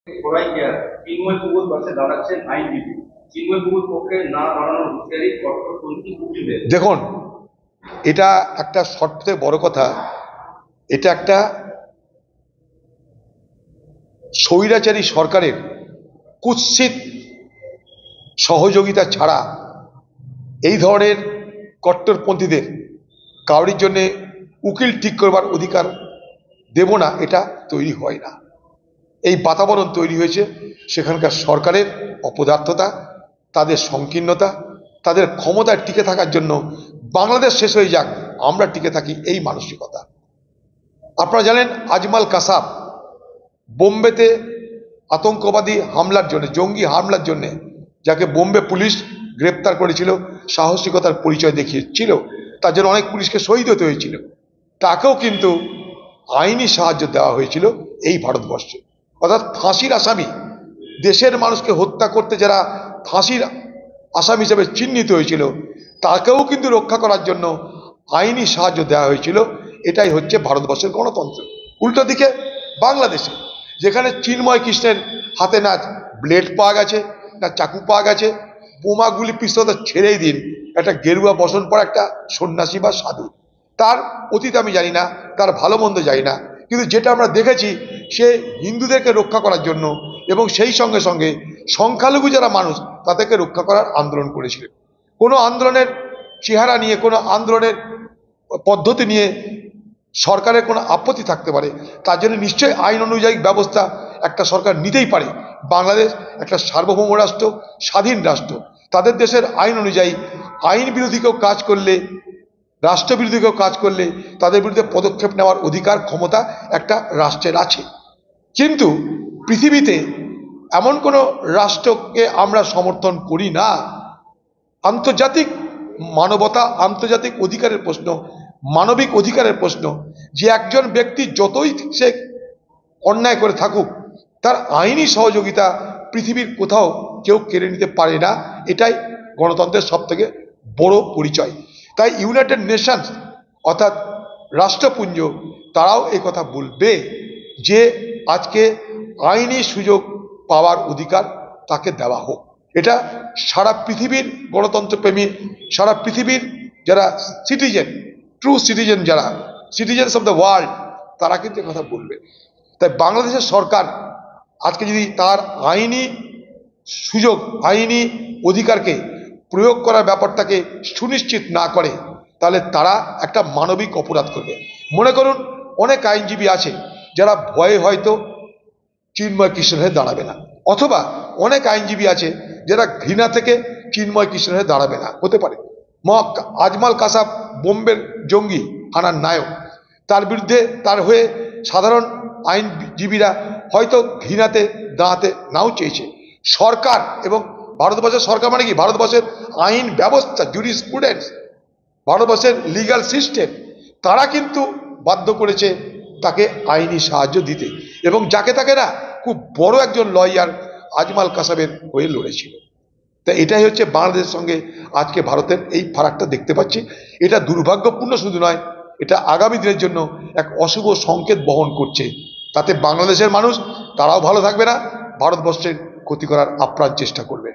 সবাইকে চিন্ময় পুকুর পাশে দাঁড়াচ্ছেন আইনজীবী। চিন্ময় পুকুর পক্ষে না দাঁড়ানোর হুঁশিয়ারি কট্টরপন্থী বুদ্ধিজীবীদের। দেখুন, এটা একটা সবথেকে বড় কথা। এটা একটা স্বৈরাচারী সরকারের কুৎসিত সহযোগিতা ছাড়া এই ধরনের কট্টরপন্থীদের কাউরির জন্য উকিল ঠিক করবার অধিকার দেব না, এটা তৈরি হয় না। এই বাতাবরণ তৈরি হয়েছে সেখানকার সরকারের অপদার্থতা, তাদের সংকীর্ণতা, তাদের ক্ষমতায় টিকে থাকার জন্য বাংলাদেশ শেষ হয়ে যাক আমরা টিকে থাকি, এই মানসিকতা। আপনারা জানেন আজমাল কাসাব বোম্বেতে আতঙ্কবাদী হামলার জন্য, জঙ্গি হামলার জন্য যাকে বোম্বে পুলিশ গ্রেপ্তার করেছিল, সাহসিকতার পরিচয় দেখিয়েছিল, তার জন্য অনেক পুলিশকে শহীদ হতে হয়েছিল, তাকেও কিন্তু আইনি সাহায্য দেওয়া হয়েছিল এই ভারতবর্ষে। অর্থাৎ ফাঁসির আসামি, দেশের মানুষকে হত্যা করতে যারা ফাঁসির আসামি হিসেবে চিহ্নিত হয়েছিল, তাকেও কিন্তু রক্ষা করার জন্য আইনি সাহায্য দেওয়া হয়েছিল। এটাই হচ্ছে ভারতবর্ষের গণতন্ত্র। উল্টো দিকে বাংলাদেশে, যেখানে চিন্ময় কৃষ্ণের হাতে না ব্লেড পাওয়া গেছে, না চাকু পাওয়া গেছে, বোমাগুলি পিস্তল ছেড়েই দিন, একটা গেরুয়া বসন পর একটা সন্ন্যাসী বা সাধু, তার অতীত আমি জানি না, তার ভালো মন্দ জানি না, কিন্তু যেটা আমরা দেখেছি সে হিন্দুদেরকে রক্ষা করার জন্য এবং সেই সঙ্গে সঙ্গে সংখ্যালঘু যারা মানুষ তাদেরকে রক্ষা করার আন্দোলন করেছিলেন। কোনো আন্দোলনের চেহারা নিয়ে, কোনো আন্দোলনের পদ্ধতি নিয়ে সরকারের কোনো আপত্তি থাকতে পারে, তার জন্য নিশ্চয়ই আইন অনুযায়ী ব্যবস্থা একটা সরকার নিতেই পারে। বাংলাদেশ একটা সার্বভৌম রাষ্ট্র, স্বাধীন রাষ্ট্র, তাদের দেশের আইন অনুযায়ী আইন বিরোধী কেউ কাজ করলে, রাষ্ট্রবিরোধী কেউ কাজ করলে তাদের বিরুদ্ধে পদক্ষেপ নেওয়ার অধিকার, ক্ষমতা একটা রাষ্ট্রের আছে। কিন্তু পৃথিবীতে এমন কোনো রাষ্ট্রকে আমরা সমর্থন করি না। আন্তর্জাতিক মানবতা, আন্তর্জাতিক অধিকারের প্রশ্ন, মানবিক অধিকারের প্রশ্ন, যে একজন ব্যক্তি যতই সে অন্যায় করে থাকুক তার আইনি সহযোগিতা পৃথিবীর কোথাও কেউ কেড়ে নিতে পারে না। এটাই গণতন্ত্রের সবথেকে বড় পরিচয়। তাই ইউনাইটেড নেশনস অর্থাৎ রাষ্ট্রপুঞ্জ তারাও এই কথা বলবে যে আজকে আইনি সুযোগ পাওয়ার অধিকার তাকে দেওয়া হোক। এটা সারা পৃথিবীর গণতন্ত্রপ্রেমী, সারা পৃথিবীর যারা সিটিজেন, ট্রু সিটিজেন, যারা সিটিজেন্স অফ দ্য ওয়ার্ল্ড, তারা কিন্তু কথা বলবে। তাই বাংলাদেশের সরকার আজকে যদি তার আইনি সুযোগ, আইনি অধিকারকে প্রয়োগ করার ব্যাপারটাকে সুনিশ্চিত না করে, তাহলে তারা একটা মানবিক অপরাধ করবে। মনে করুন অনেক আইনজীবী আছে যারা ভয়ে হয়তো চিন্ময় কৃষ্ণের হয়ে দাঁড়াবে না, অথবা অনেক আইনজীবী আছে যারা ঘৃণা থেকে চিন্ময় কৃষ্ণের হয়ে দাঁড়াবে না, হতে পারে। আজমাল কাসাব বোম্বের জঙ্গি হানার নায়ক, তার বিরুদ্ধে, তার হয়ে সাধারণ আইনজীবীরা হয়তো ঘৃণাতে দাঁড়াতে নাও চেয়েছে। সরকার এবং ভারতবর্ষের সরকার মানে কি, ভারতবর্ষের আইন ব্যবস্থা, জুরিসপ্রুডেন্স, ভারতবর্ষের লিগাল সিস্টেম, তারা কিন্তু বাধ্য করেছে তাকে আইনি সাহায্য দিতে, এবং যাকে তাকে না খুব বড় একজন লয়ার আজমাল কাসাবের হয়ে লড়েছিল। তা এটাই হচ্ছে বাংলাদেশের সঙ্গে আজকে ভারতের এই ফারাকটা দেখতে পাচ্ছি। এটা দুর্ভাগ্যপূর্ণ শুধু নয়, এটা আগামী দিনের জন্য এক অশুভ সংকেত বহন করছে। তাতে বাংলাদেশের মানুষ তারাও ভালো থাকবে না, ভারতবর্ষের ক্ষতি করার আপ্রাণ চেষ্টা করবে।